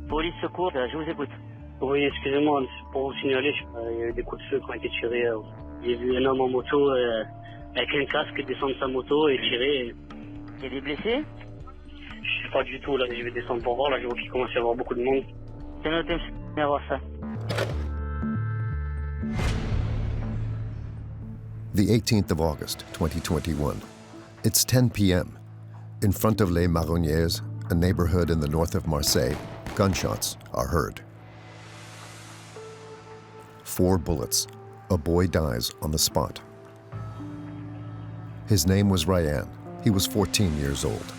Police secours, je vous écoute. Oui, excusez-moi, pour vous signaler, il y a eu des coups de feu qui ont été tirés. J'ai vu un homme en moto avec un casque descendre de sa moto et tirer. Il y a des blessés? Je sais pas du tout, là, je vais descendre pour voir, là, je vois qu'il commence à y avoir beaucoup de monde. C'est noté, monsieur, à voir ça. The 18th of August, 2021. It's 10 p.m. In front of Les Marronniers, a neighborhood in the north of Marseille, gunshots are heard. 4 bullets. A boy dies on the spot. His name was Ryan. He was 14 years old.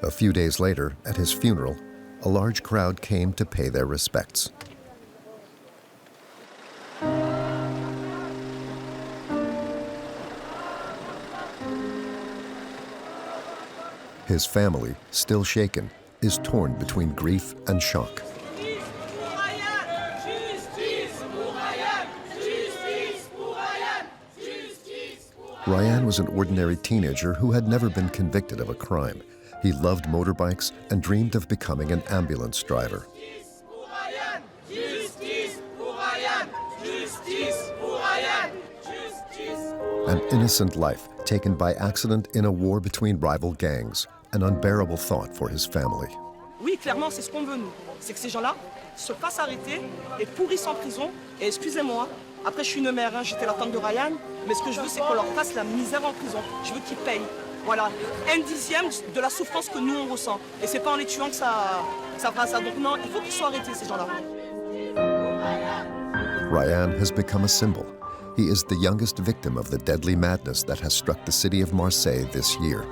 A few days later, at his funeral, a large crowd came to pay their respects. His family, still shaken, is torn between grief and shock. Ryan was an ordinary teenager who had never been convicted of a crime. He loved motorbikes and dreamed of becoming an ambulance driver. An innocent life taken by accident in a war between rival gangs, an unbearable thought for his family. Oui, clairement, c'est ce qu'on veut, nous. C'est que ces gens-là se fassent arrêter et pourrissent en prison. Et excusez-moi, après, je suis une mère, hein, j'étais la tante de Ryan, mais ce que je veux, c'est qu'on leur fasse la misère en prison. Je veux qu'ils payent. Voilà, 1/10 de la souffrance que nous, on ressent. Et c'est pas en les tuant que ça fera ça. Donc non, il faut qu'ils soient arrêtés, ces gens-là. Ryan has become a symbol. He is the youngest victim of the deadly madness that has struck the city of Marseille this year.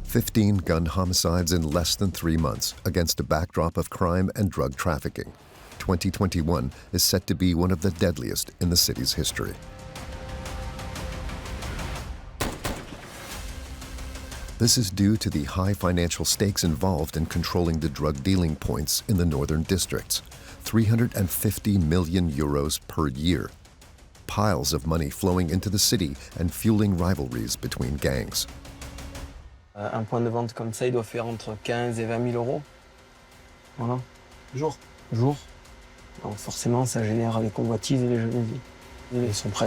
"15 gun homicides in less than 3 months against a backdrop of crime and drug trafficking. 2021 is set to be one of the deadliest in the city's history." This is due to the high financial stakes involved in controlling the drug dealing points in the northern districts. 350 million euros per year. Piles of money flowing into the city and fueling rivalries between gangs. Un point de vente comme ça, il doit faire entre 15 et 20 000 euros. Voilà. Jour. Donc forcément, ça génère les convoitises et les jalousies. Ils sont prêts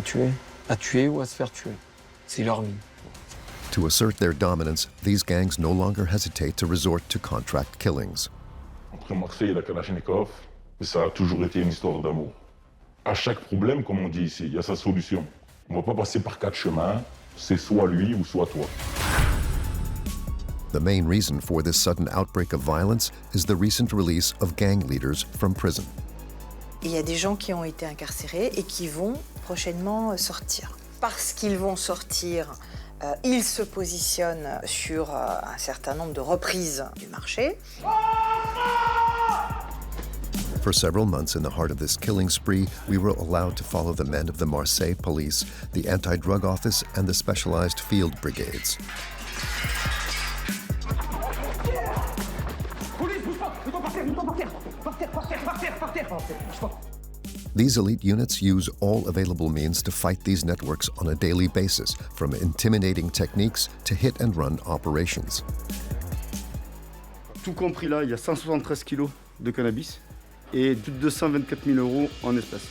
à tuer ou à se faire tuer. C'est leur vie. To assert their dominance, these gangs no longer hesitate to resort to contract killings. Entre Marseille et la Kalachnikov, ça a toujours été une histoire d'amour. À chaque problème, comme on dit ici, il y a sa solution. On ne va pas passer par 4 chemins, c'est soit lui ou soit toi. The main reason for this sudden outbreak of violence is the recent release of gang leaders from prison. Il y a des gens qui ont été incarcérés et qui vont prochainement sortir. Parce qu'ils vont sortir, ils se positionnent sur un certain nombre de reprises du marché. For several months in the heart of this killing spree, we were allowed to follow the men of the Marseille police, the anti-drug office, and the specialized field brigades. These elite units use all available means to fight these networks on a daily basis, from intimidating techniques to hit-and-run operations. Tout compris là, il y a 173 kilos de cannabis et plus de 224 000 euros en espèces.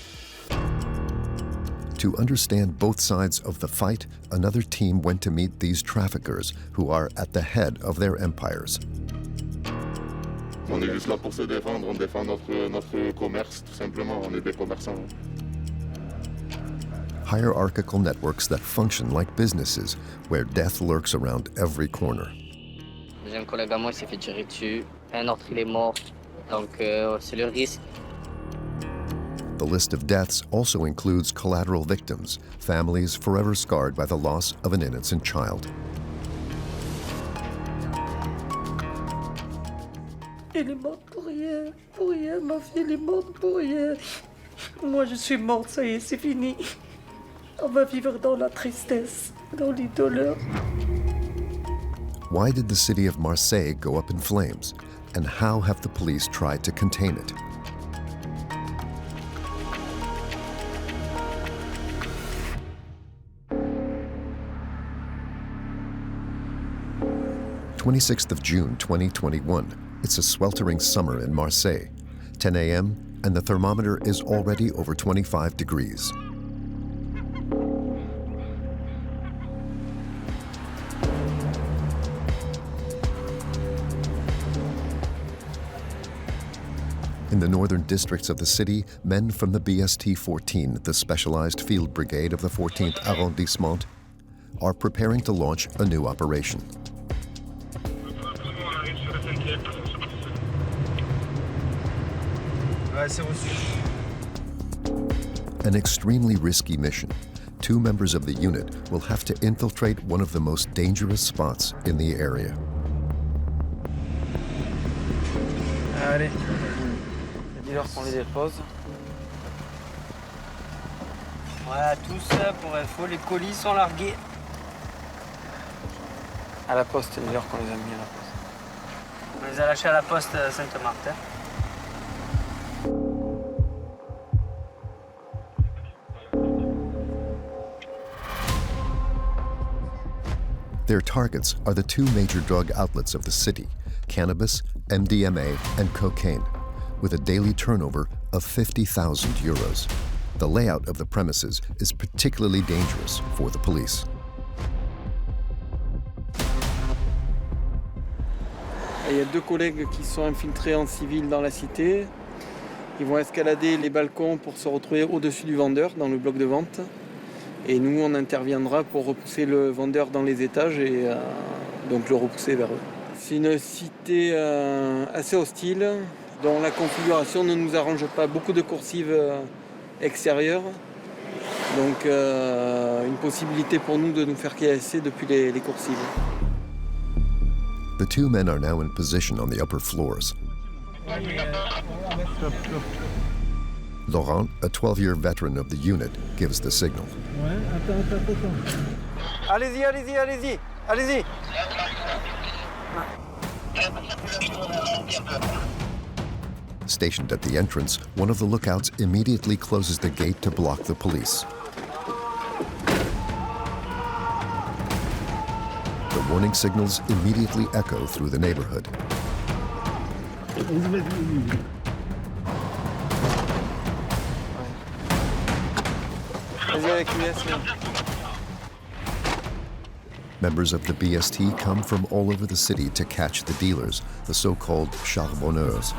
To understand both sides of the fight, another team went to meet these traffickers who are at the head of their empires. On est juste là pour se défendre, on défend notre commerce, tout simplement, on est des commerçants. Hierarchical networks that function like businesses, where death lurks around every corner. J'ai un collègue à moi qui s'est fait tirer dessus, un autre il est mort, donc c'est le risque. The list of deaths also includes collateral victims, families forever scarred by the loss of an innocent child. Elle est morte pour rien, ma fille elle est morte pour rien. Moi je suis morte, ça y est, c'est fini. On va vivre dans la tristesse, dans les douleurs. Why did the city of Marseille go up in flames? And how have the police tried to contain it? June 2021. It's a sweltering summer in Marseille. 10 a.m. and the thermometer is already over 25 degrees. In the northern districts of the city, men from the BST-14, the Specialized Field Brigade of the 14th Arrondissement, are preparing to launch a new operation. An extremely risky mission. 2 members of the unit will have to infiltrate one of the most dangerous spots in the area. Allez. Les dealers qu'on les dépose. Voilà, tous pour info, les colis sont largués. À la poste, les dealers qu'on les a mis à la poste. On les a lâchés à la poste Sainte-Marthe. Their targets are the 2 major drug outlets of the city, cannabis, MDMA, and cocaine, with a daily turnover of 50,000 euros. The layout of the premises is particularly dangerous for the police. Il y a 2 collègues qui sont infiltrés en civil dans la cité. Ils vont escalader les balcons pour se retrouver au-dessus du vendeur, dans le bloc de vente. Et nous, on interviendra pour repousser le vendeur dans les étages et donc le repousser vers eux. C'est une cité assez hostile, dont la configuration ne nous arrange pas. Beaucoup de coursives extérieures. Donc une possibilité pour nous de nous faire casser depuis les coursives. The 2 men are now in position on the upper floors. Laurent, a 12-year veteran of the unit, gives the signal. Allez-y, allez-y, allez-y, allez-y. Stationed at the entrance, one of the lookouts immediately closes the gate to block the police. The warning signals immediately echo through the neighborhood. Members of the BST come from all over the city to catch the dealers, the so-called charbonneurs.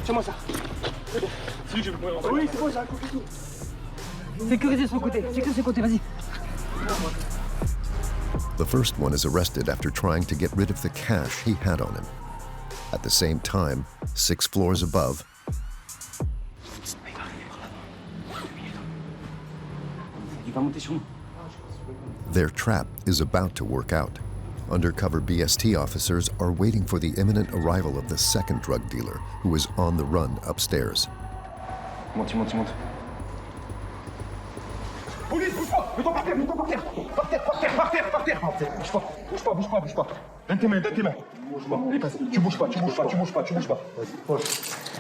C'est moi ça. Oui, c'est bon, j'ai un coup. Sécuriser son côté, sécuriser son côté, vas-y. The first one is arrested after trying to get rid of the cash he had on him. At the same time, 6 floors above, their trap is about to work out. Undercover BST officers are waiting for the imminent arrival of the second drug dealer, who is on the run upstairs. Monte. Police, bouge pas, mets-toi par terre. Bouge pas. Donne tes mains. Bouge pas. Tu bouges pas.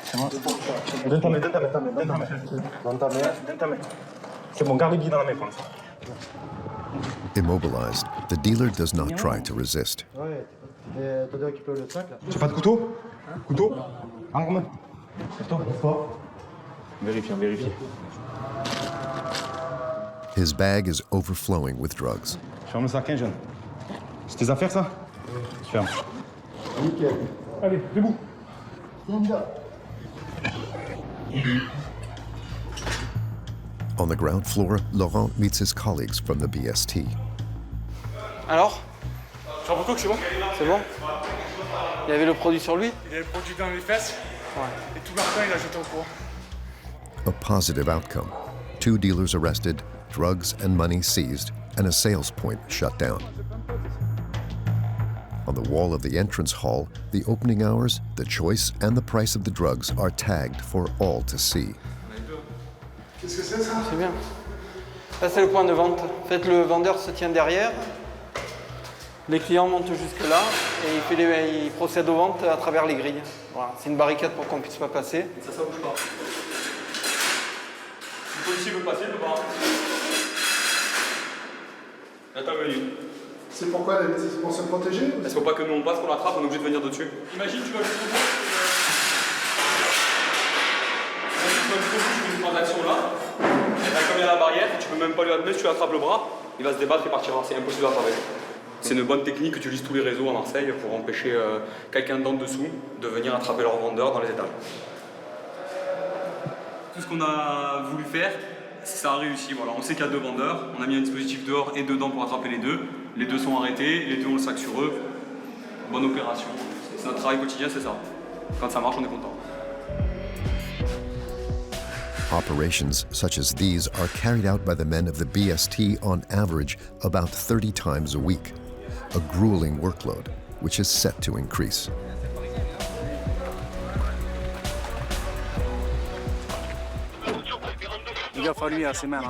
C'est bon. Donne ta main. C'est bon, garde le billet dans la main, France. Immobilized, the dealer does not try to resist. Tu as pas de couteau? Couteau? Arme. Vérifie. His bag is overflowing with drugs. Ferme le sac, jeune. C'est tes affaires, ça? Ferme. Nickel. Allez, debout. On the ground floor, Laurent meets his colleagues from the BST. Alors? Tu as que c'est bon? C'est bon? Il y avait le produit sur lui? Il avait le produit dans les fesses. Ouais. Et tout Martin, il a jeté au courant. A positive outcome. 2 dealers arrested, drugs and money seized, and a sales point shut down. On the wall of the entrance hall, the opening hours, the choice, and the price of the drugs are tagged for all to see. Qu'est-ce que c'est ça? C'est bien. Là, c'est le point de vente. En fait, le vendeur se tient derrière. Les clients montent jusque là et il procède aux ventes à travers les grilles. Voilà. C'est une barricade pour qu'on ne puisse pas passer. Ça bouge pas. Le policier veut passer, il peut pas. Là, t'as venu. C'est pourquoi? C'est pour se protéger? Parce qu'il ne faut pas que nous on passe, qu'on l'attrape, on est obligé de venir dessus. Imagine, tu vas jusqu'au bout. Tu vas jusqu'au bout, tu fais une transaction là. Et là, comme il y a la barrière, tu peux même pas lui admettre, si tu attrapes le bras, il va se débattre et partira. C'est impossible d'attraper. C'est une bonne technique qu'utilisent tous les réseaux à Marseille pour empêcher quelqu'un d'en dessous de venir attraper leurs vendeurs dans les étages. Tout ce qu'on a voulu faire, ça a réussi. Voilà. On sait qu'il y a 2 vendeurs, on a mis un dispositif dehors et dedans pour attraper les 2. Les 2 sont arrêtés, les 2 ont le sac sur eux. Bonne opération. C'est notre travail quotidien, c'est ça. Quand ça marche, on est content. Operations such as these are carried out by the men of the BST on average about 30 times a week, a grueling workload which is set to increase. Il a fallu à ses mains.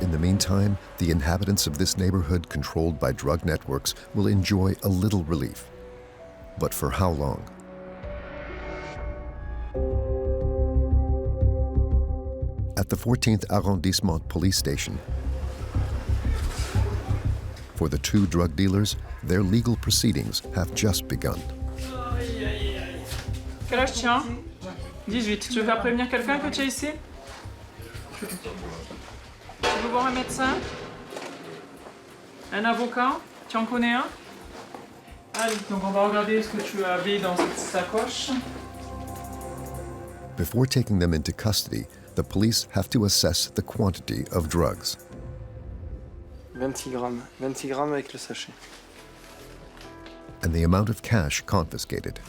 In the meantime, the inhabitants of this neighborhood controlled by drug networks will enjoy a little relief. But for how long? At the 14th Arrondissement police station, for the 2 drug dealers, their legal proceedings have just begun. Quel âge tu as? 18. Tu veux faire prévenir quelqu'un que tu es ici? Tu veux voir un médecin? Un avocat? Tu en connais un? Allez, donc on va regarder ce que tu avais dans cette sacoche. Before taking them into custody, the police have to assess the quantity of drugs. 26 grammes. 26 grammes avec le sachet. And the amount of cash confiscated.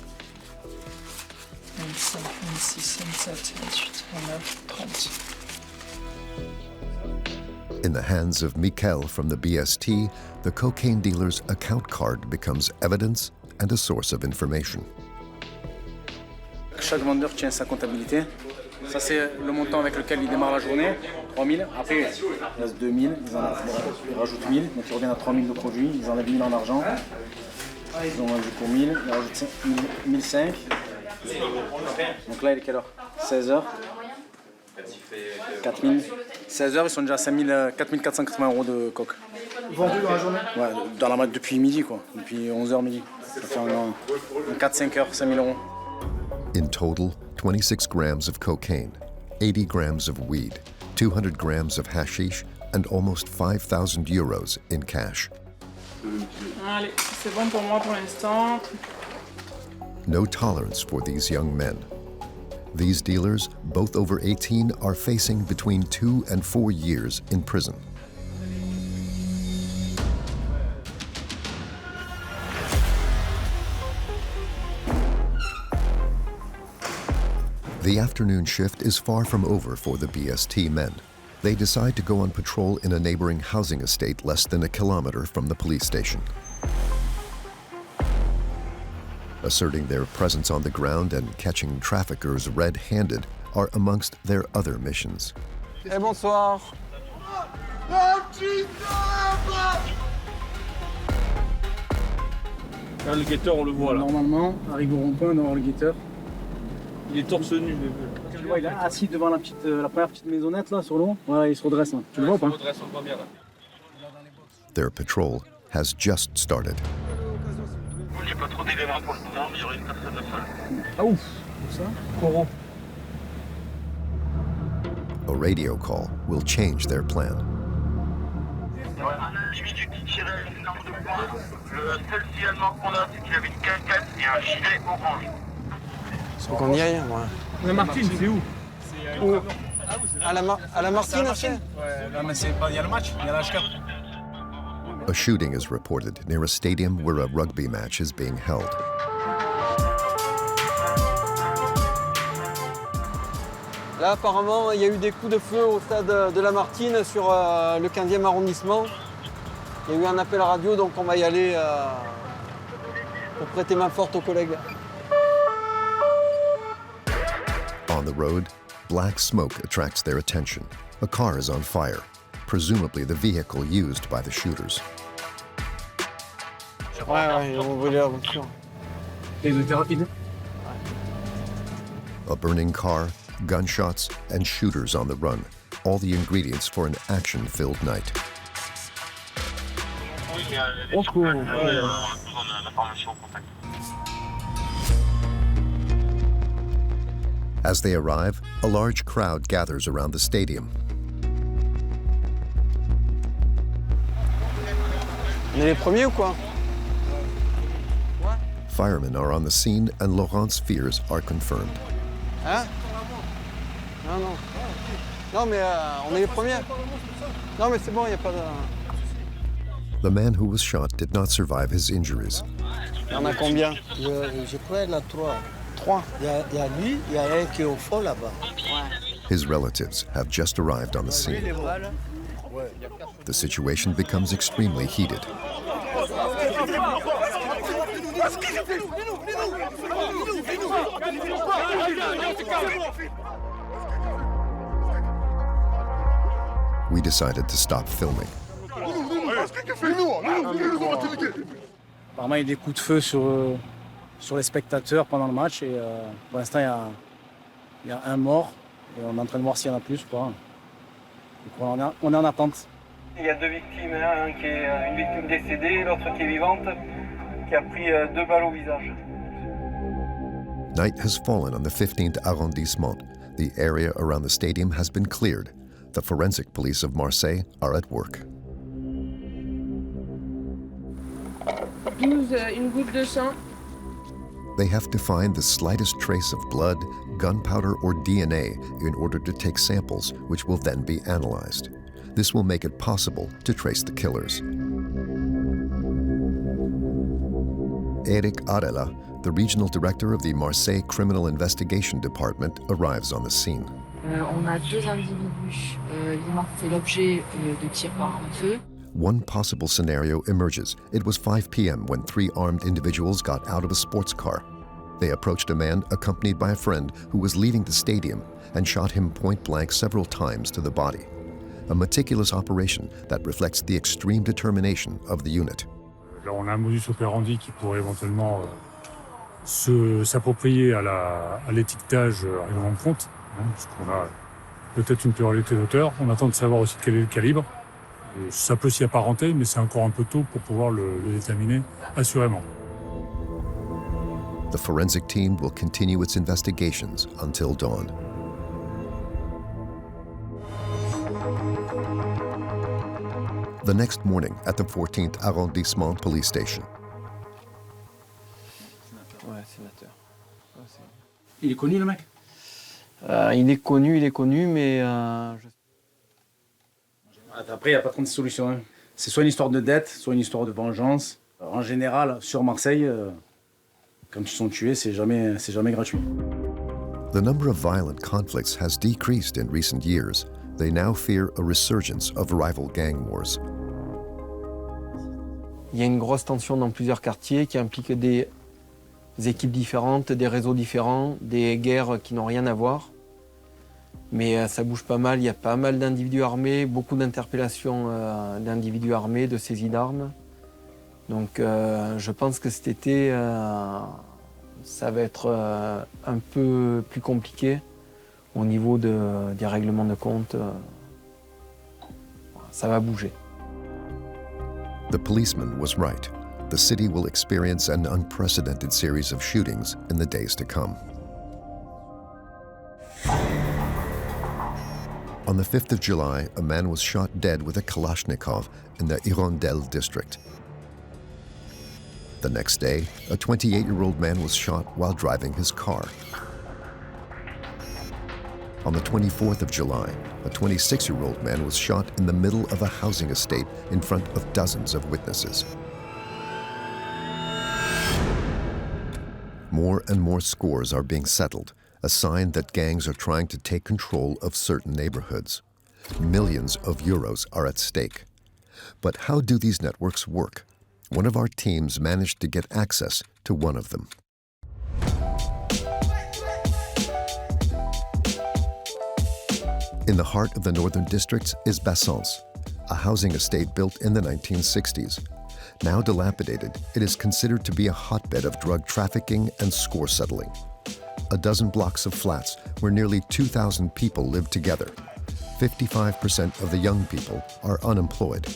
25, 26, 27, 28, 29, 30. In the hands of Mikel from the BST, the cocaine dealer's account card becomes evidence and a source of information. Chaque vendeur tient sa comptabilité. Ça, c'est le montant avec lequel il démarre la journée, 3 000. Après, il reste 2 000, ils rajoutent 1 000, donc ils reviennent à 3 000 de produits, ils enlèvent 1 000 en argent. Ils ont vendu pour 1 000, ils rajoutent 1 500. Donc là, il est quelle heure? 16 h. 4 000. 16 h, ils sont déjà à 4 480 € de coke. Vendu dans la journée? Ouais, depuis midi, quoi. Depuis 11 h midi. Ça fait en 4-5 heures, 5 000 €. In total, 26 grams of cocaine, 80 grams of weed, 200 grams of hashish, and almost 5,000 euros in cash. Allez, c'est bon pour moi pour l'instant. No tolerance for these young men. These dealers, both over 18, are facing between 2 and 4 years in prison. The afternoon shift is far from over for the BST men. They decide to go on patrol in a neighboring housing estate less than a kilometer from the police station. Asserting their presence on the ground and catching traffickers red-handed are amongst their other missions. Eh, bonsoir. Là, le guetteur, on le voit là. Normalement, arrive au rond-point, on va voir le guetteur. Il est torse nu. Tu le vois, il est assis devant la première petite maisonnette là, sur l'eau. Voilà, il se redresse là. Tu le vois ou pas? Their patrol has just started. J'ai pas trop d'éléments pour le moment, mais il y aurait une personne de seule. Ah ouf, c'est ça? Coro. A radio call will change their plan. Voilà, 10 minutes, il tirait une arme de poing. Le seul signalement qu'on a, c'est qu'il avait une casquette et un gilet orange. Faut qu'on y aille, ouais. La Martine, c'est où? À la Martine, Ouais, là, mais c'est pas. Il y a le match, il y a l'H4. A shooting is reported near a stadium where a rugby match is being held. Là, apparemment, il y a eu des coups de feu au stade de la Martine sur le 15e arrondissement. Il y a eu un appel radio, donc on va y aller pour prêter main forte aux collègues. On the road, black smoke attracts their attention. A car is on fire, presumably the vehicle used by the shooters. Ouais, ils ont volé la voiture. Ils ont été rapides. A burning car, gunshots, and shooters on the run. All the ingredients for an action-filled night. Au secours. As they arrive, a large crowd gathers around the stadium. On est les premiers ou quoi? Firemen are on the scene and Laurent's fears are confirmed. Hein? Non, non. Non, mais on est les premiers. Non, mais c'est bon, il n'y a pas de... The man who was shot did not survive his injuries. Il y en a combien? Je crois qu'il y en a 3. 3? Il y a lui, il y a un qui est au fond là-bas. His relatives have just arrived on the scene. The situation becomes extremely heated. We decided to stop filming. Apparemment, il y a des coups de feu sur les spectateurs pendant le match et pour l'instant, il y a un mort et on est en train de voir s'il y en a plus ou pas. Donc, on est en attente. Il y a 2 victimes, un qui est une victime décédée, l'autre qui est vivante, qui a pris 2 balles au visage. Night has fallen on the 15th arrondissement. The area around the stadium has been cleared. The forensic police of Marseille are at work. 12, une goutte de sang. They have to find the slightest trace of blood, gunpowder, or DNA in order to take samples, which will then be analyzed. This will make it possible to trace the killers. Eric Arela, the regional director of the Marseille Criminal Investigation Department, arrives on the scene. On a 2 individus vivants qui fait l'objet de tirs par arme de feu. One possible scenario emerges. It was 5 p.m. when 3 armed individuals got out of a sports car. They approached a man accompanied by a friend who was leaving the stadium and shot him point blank several times to the body. A meticulous operation that reflects the extreme determination of the unit. Là, on a un modus operandi qui pourrait éventuellement s'approprier à l'étiquetage règlement de compte, puisqu'on a peut-être une pluralité d'auteurs. On attend de savoir aussi quel est le calibre. Et ça peut s'y apparenter, mais c'est encore un peu tôt pour pouvoir le déterminer assurément. The forensic team will continue its investigations until dawn. The next morning at the 14th arrondissement police station. Ouais, sénateur. Il est connu, le mec? Il est connu, mais... Après, il n'y a pas 36 solutions. Hein. C'est soit une histoire de dette, soit une histoire de vengeance. En général, sur Marseille, quand ils sont tués, c'est jamais gratuit. The number of violent conflicts has decreased in recent years. They now fear a resurgence of rival gang wars. Il y a une grosse tension dans plusieurs quartiers qui implique des équipes différentes, des réseaux différents, des guerres qui n'ont rien à voir. Mais ça bouge pas mal, il y a pas mal d'individus armés, beaucoup d'interpellations d'individus armés, de saisies d'armes. Donc je pense que cet été, ça va être un peu plus compliqué au niveau des règlements de compte. Ça va bouger. The policeman was right. The city will experience an unprecedented series of shootings in the days to come. On the 5th of July, a man was shot dead with a Kalashnikov in the Hirondelle district. The next day, a 28-year-old man was shot while driving his car. On the 24th of July, a 26-year-old man was shot in the middle of a housing estate in front of dozens of witnesses. More and more scores are being settled a sign that gangs are trying to take control of certain neighborhoods. Millions of euros are at stake. But how do these networks work? One of our teams managed to get access to one of them. In the heart of the northern districts is Bassens, a housing estate built in the 1960s. Now dilapidated, it is considered to be a hotbed of drug trafficking and score settling. A dozen blocks of flats where nearly 2,000 people live together. 55% of the young people are unemployed.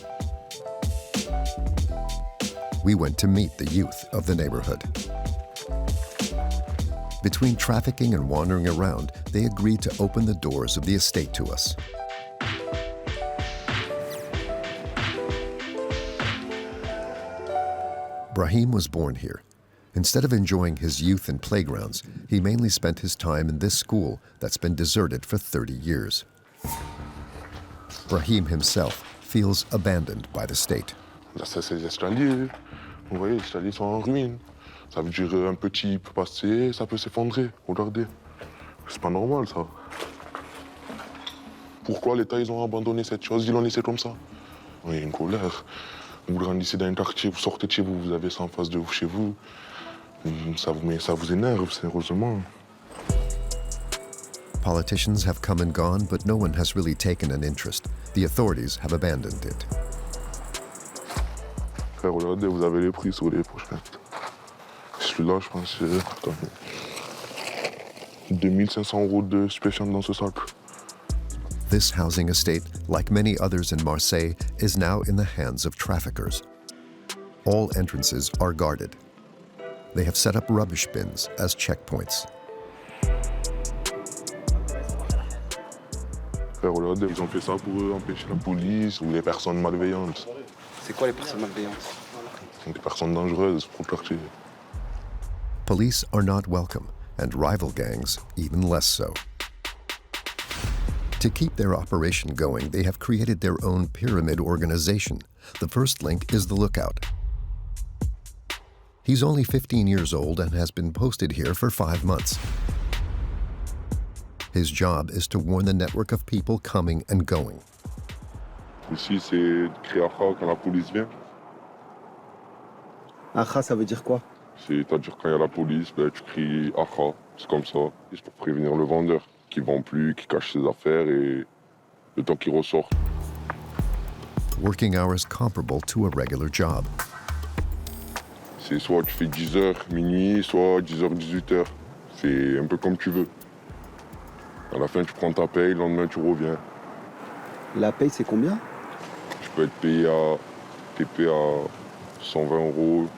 We went to meet the youth of the neighborhood. Between trafficking and wandering around, they agreed to open the doors of the estate to us. Brahim was born here. Instead of enjoying his youth in playgrounds, he mainly spent his time in this school that's been deserted for 30 years. Brahim himself feels abandoned by the state. Là, ça, c'est les escaliers. Vous voyez, les escaliers sont en ruine. Ça veut dire un petit peut passer, ça peut s'effondrer. Regardez. C'est pas normal, ça. Pourquoi l'État, ils ont abandonné cette chose? Ils l'ont laissé comme ça. Il y a une colère. Vous grandissez dans un quartier, vous sortez de chez vous, vous avez ça en face de vous, chez vous. Ça vous énerve, sérieusement. Politicians have come and gone, but no one has really taken an interest. The authorities have abandoned it. Frère, regardez, vous avez les prix sur les pochettes. Celui-là, je pense, c'est 2500 € de stupéfiants dans ce sac. This housing estate, like many others in Marseille, is now in the hands of traffickers. All entrances are guarded. They have set up rubbish bins as checkpoints. Frère, regardez, ils ont fait ça pour empêcher la police ou les personnes malveillantes. C'est quoi les personnes malveillantes? Des personnes dangereuses pour le quartier. Police are not welcome, and rival gangs even less so. To keep their operation going, they have created their own pyramid organization. The first link is the Lookout. He's only 15 years old and has been posted here for 5 months. His job is to warn the network of people coming and going. Ici, c'est de crier Akha quand la police vient. Akha, ça veut dire quoi? C'est-à-dire quand il y a la police, ben, tu cries Akha, c'est comme ça. C'est pour prévenir le vendeur qui ne vend plus, qui cache ses affaires et le temps qu'il ressort. Working hours comparable to a regular job. C'est soit tu fais 10h, minuit, soit 10h, 18h. C'est un peu comme tu veux. À la fin, tu prends ta paye, le lendemain, tu reviens. La paye, c'est combien? Tu peux être payé à 120 €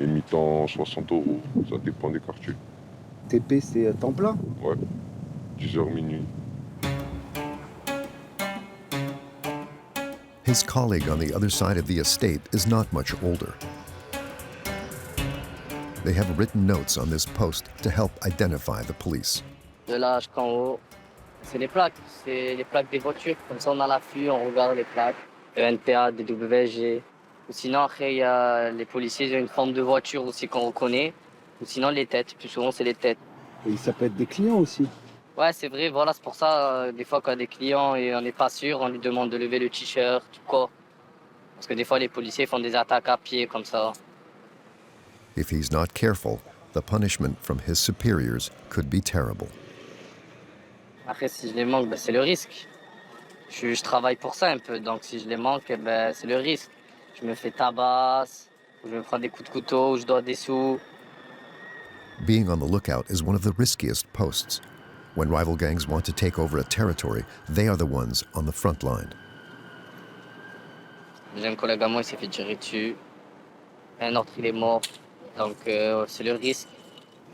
et mi-temps 60 €. Ça dépend des quartiers. TP, c'est temps plein? Ouais. 10h, minuit. His colleague on the other side of the estate is not much older. They have written notes on this post to help identify the police. De là jusqu'en haut, c'est les plaques des voitures. Comme ça, on a l'affût, on regarde les plaques. NPA, DWG. Ou sinon, après, il y a les policiers, ils ont une forme de voiture aussi qu'on reconnaît. Ou sinon, les têtes. Plus souvent, c'est les têtes. Et ça peut être des clients aussi. Ouais, c'est vrai. Voilà, c'est pour ça, des fois, quand il y a des clients et on n'est pas sûr, on lui demande de lever le t-shirt, tout quoi. Parce que des fois, les policiers font des attaques à pied comme ça. If he's not careful, the punishment from his superiors could be terrible. Après, si je les manque, ben, c'est le risque. Je travaille pour ça un peu, donc si je les manque, ben, c'est le risque. Je me fais tabasse, je me prends des coups de couteau, je dois des sous. Being on the lookout is one of the riskiest posts. When rival gangs want to take over a territory, they are the ones on the front line. J'ai un collègue à moi, il s'est fait tirer dessus. Un autre, il est mort. Donc, c'est le risque.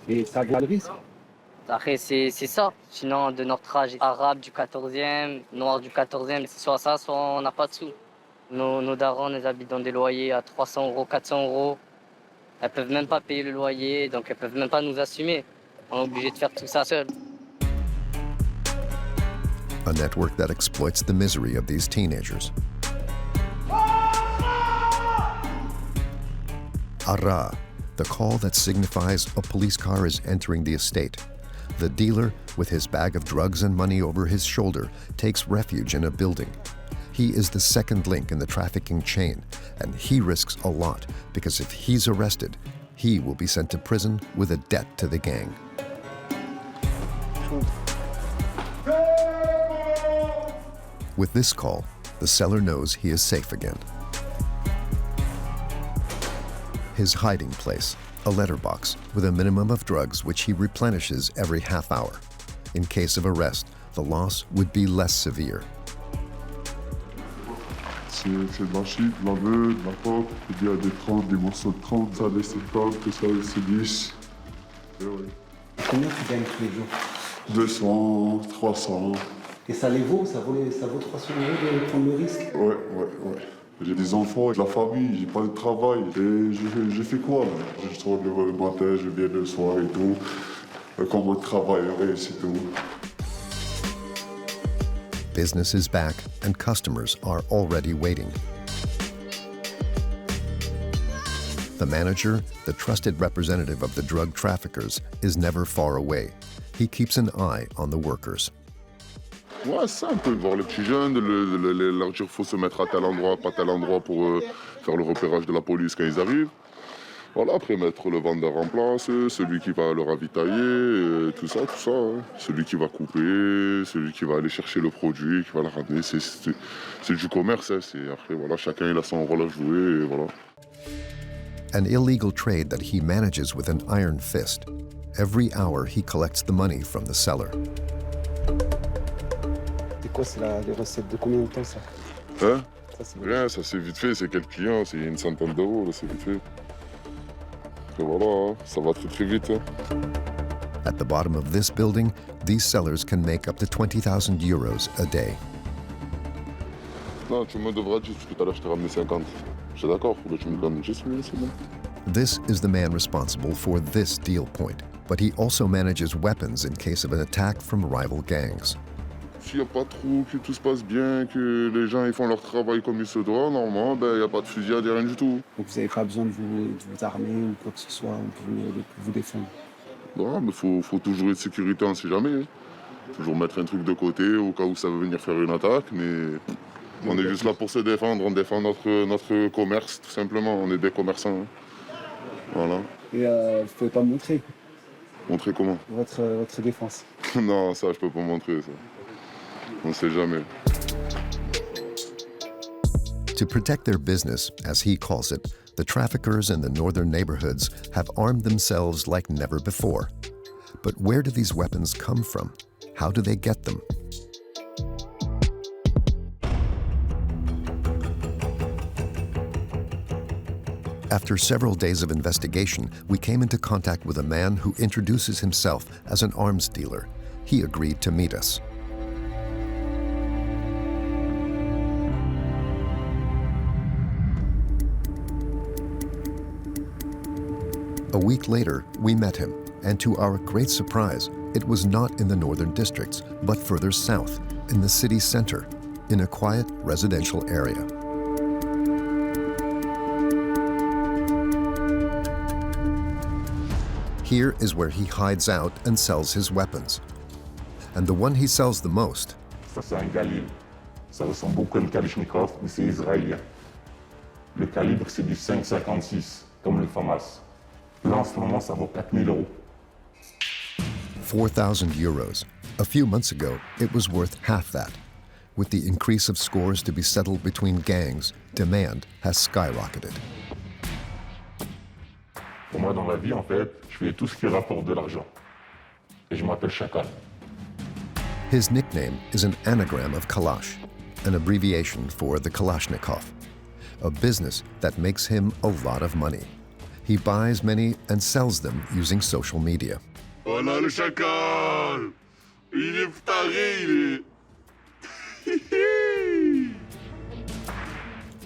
Et ça vaut le risque? Après, c'est ça. Sinon, de notre âge, arabe du 14e, noir du 14e, c'est soit ça, soit on n'a pas de sous. Nos darons, elles habitent dans des loyers à 300 €, 400 €. Elles peuvent même pas payer le loyer, donc elles peuvent même pas nous assumer. On est obligé de faire tout ça seul. A network that exploits the misery of these teenagers. Arra, the call that signifies a police car is entering the estate. the dealer, with his bag of drugs and money over his shoulder, takes refuge in a building. He is the second link in the trafficking chain, and he risks a lot because if he's arrested, he will be sent to prison with a debt to the gang. With this call, the seller knows he is safe again. His hiding place, a letterbox with a minimum of drugs which he replenishes every half hour. In case of arrest, the loss would be less severe. C'est de la shit, de la beuh, de la pop, il y a des 30, des morceaux de 30, ça des 50, tout ça c'est 10. Et ouais. Combien tu gagnes tous les jours? 200, 300. Et ça les vaut? Ça vaut 300 € de prendre le risque? Ouais. J'ai des enfants, de la famille, j'ai pas de travail. Et j'ai fait quoi là? Je sors le matin, je viens le soir et tout. Comme un travailleur et c'est tout. Business is back and customers are already waiting. The manager, the trusted representative of the drug traffickers, is never far away. He keeps an eye on the workers. Ouais, c'est un peu voir les petits jeunes, leur dire faut se mettre à tel endroit, pas tel endroit pour faire le repérage de la police quand ils arrivent. Voilà, après mettre le vendeur en place, celui qui va le ravitailler, tout ça. Hein. Celui qui va couper, celui qui va aller chercher le produit, qui va le ramener. C'est du commerce. Hein. Après, voilà, chacun il a son rôle à jouer. Et voilà. An illegal trade that he manages with an iron fist. Every hour he collects the money from the seller. C'est quoi, les recettes de combien de temps ça? Hein? Rien, ça c'est vite fait, c'est quelques clients, c'est une centaine d'euros, là, c'est vite fait. Et voilà, hein, ça va très vite. Hein. At the bottom of this building, these sellers can make up to 20,000 euros a day. Non, tu me devras dire que tout à l'heure je t'ai ramené 50. Je suis d'accord, faut que tu me donnes juste 1000, c'est bon. This is the man responsible for this deal point, but he also manages weapons in case of an attack from rival gangs. S'il n'y a pas trop, que tout se passe bien, que les gens ils font leur travail comme il se doit, normalement, il n'y a pas de fusillade, rien du tout. Donc vous n'avez pas besoin de vous armer ou quoi que ce soit pour vous défendre? Non, mais faut toujours être sécurité, on ne sait jamais. Toujours mettre un truc de côté au cas où ça veut venir faire une attaque, mais on est juste là pour se défendre, on défend notre commerce, tout simplement, on est des commerçants. Hein. Voilà. Et vous ne pouvez pas me montrer? Montrer comment? Votre défense. Non, ça je peux pas montrer, ça. On ne sait jamais. To protect their business, as he calls it, the traffickers in the northern neighborhoods have armed themselves like never before. But where do these weapons come from? How do they get them? After several days of investigation, we came into contact with a man who introduces himself as an arms dealer. He agreed to meet us. A week later, we met him, and to our great surprise, it was not in the northern districts, but further south, in the city center, in a quiet residential area. Here is where he hides out and sells his weapons. And the one he sells the most. Ça, c'est un Galil. Ça ressemble beaucoup à une Kalachnikov, mais c'est israélien. Le calibre, c'est du 5,56, comme le FAMAS. Là, en ce moment, ça vaut 4 000 euros. 4,000 euros. A few months ago, it was worth half that. With the increase of scores to be settled between gangs, demand has skyrocketed. Pour moi, dans la vie, en fait, je fais tout ce qui rapporte de l'argent. Et je m'appelle Chacal. His nickname is an anagram of Kalash, an abbreviation for the Kalashnikov, a business that makes him a lot of money. He buys many and sells them using social media. Voilà le chacal! Il est taré, il est...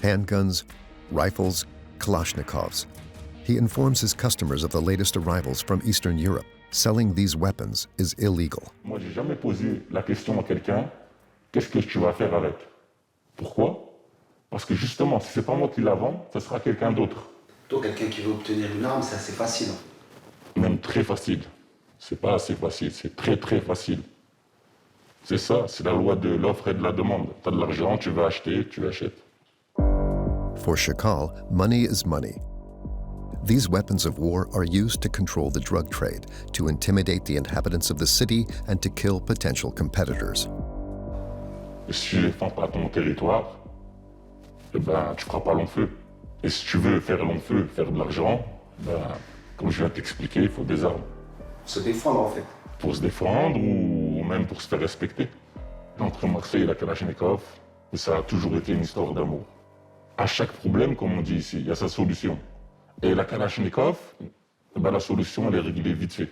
Handguns, rifles, Kalashnikovs. He informs his customers of the latest arrivals from Eastern Europe. Selling these weapons is illegal. Moi, j'ai jamais posé la question à quelqu'un, qu'est-ce que tu vas faire avec? Pourquoi? Parce que justement, si c'est pas moi qui la vends, ce sera quelqu'un d'autre. Toi, quelqu'un qui veut obtenir une arme, c'est assez facile. Même très facile. C'est pas assez facile, c'est très très facile. C'est ça, c'est la loi de l'offre et de la demande. T'as de l'argent, tu veux acheter, tu achètes. For Shakal, money is money. These weapons of war are used to control the drug trade, to intimidate the inhabitants of the city, and to kill potential competitors. Et si tu défends pas ton territoire, eh ben, tu feras pas long feu. Et si tu veux faire long feu, faire de l'argent, ben, comme je viens de t'expliquer, il faut des armes. Se défendre, en fait. Pour se défendre ou même pour se faire respecter. Entre Marseille et la Kalachnikov, ça a toujours été une histoire d'amour. À chaque problème, comme on dit ici, il y a sa solution. Et la Kalachnikov, ben, la solution, elle est réglée vite fait.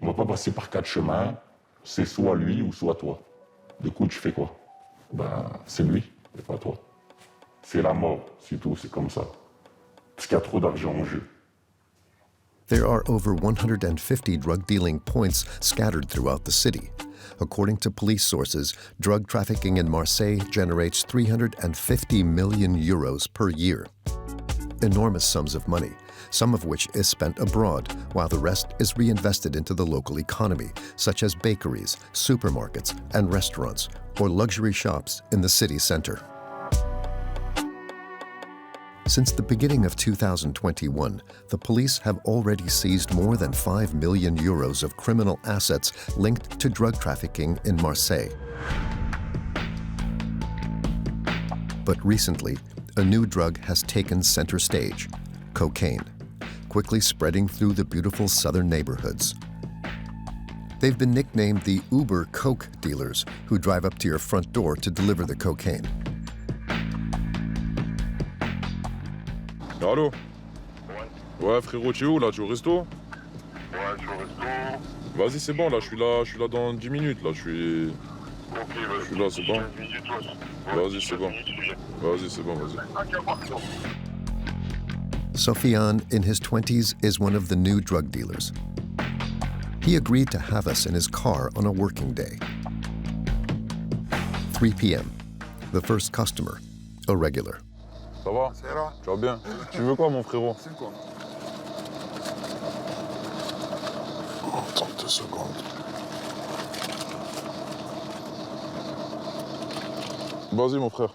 On ne va pas passer par 4 chemins, c'est soit lui ou soit toi. Du coup, tu fais quoi? Ben, c'est lui et pas toi. C'est la mort, c'est tout, c'est comme ça. Parce qu'il y a trop d'argent en jeu. There are over 150 drug dealing points scattered throughout the city. According to police sources, drug trafficking in Marseille generates 350 million euros per year. Enormous sums of money, some of which is spent abroad, while the rest is reinvested into the local economy, such as bakeries, supermarkets, and restaurants, or luxury shops in the city center. Since the beginning of 2021, the police have already seized more than 5 million euros of criminal assets linked to drug trafficking in Marseille. But recently, a new drug has taken center stage: cocaine, quickly spreading through the beautiful southern neighborhoods. They've been nicknamed the Uber Coke dealers, who drive up to your front door to deliver the cocaine. Allô? Ouais frérot, tu es où là? Tu es au resto? Ouais, je suis au resto. Vas-y, c'est bon, là, je suis là dans 10 minutes, là, je suis là, c'est bon. Vas-y, c'est bon. Vas-y, c'est bon, vas-y. Sofiane, in his 20s, is one of the new drug dealers. He agreed to have us in his car on a working day. 3 p.m. The first customer, a regular. Ça va? Tu vas bien? Tu veux quoi, mon frérot? C'est quoi? Attends 2 secondes. Vas-y, mon frère.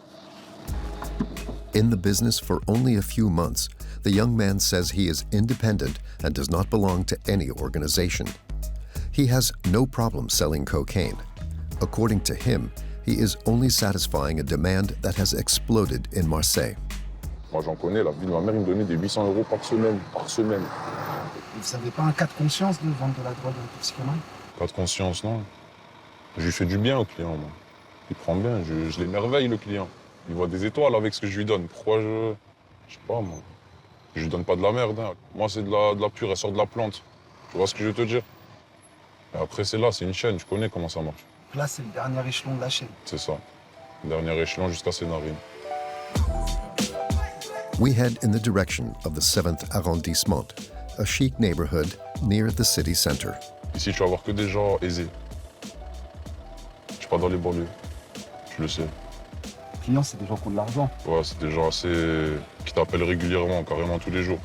In the business for only a few months, the young man says he is independent and does not belong to any organization. He has no problem selling cocaine. According to him, he is only satisfying a demand that has exploded in Marseille. Moi, j'en connais, la vie de ma mère, il me donnait des 800 € par semaine, Vous n'avez pas un cas de conscience de vendre de la drogue à un toxicomane? Pas de conscience, non. Je lui fais du bien au client, moi. Il prend bien, je l'émerveille, le client. Il voit des étoiles avec ce que je lui donne. Pourquoi je sais pas, moi. Je lui donne pas de la merde, hein. Moi, c'est de la pure, elle sort de la plante. Tu vois ce que je veux te dire? Et après, c'est une chaîne, je connais comment ça marche. Là, c'est le dernier échelon de la chaîne. C'est ça. Dernier échelon jusqu'à ses narines. We head in the direction of the 7th arrondissement, a chic neighborhood near the city center. Ici, tu vas voir que des gens aisés. Je suis pas dans les banlieues, tu le sais. Les clients, c'est des gens qui ont de l'argent. Ouais, c'est des gens qui t'appellent régulièrement, carrément tous les jours.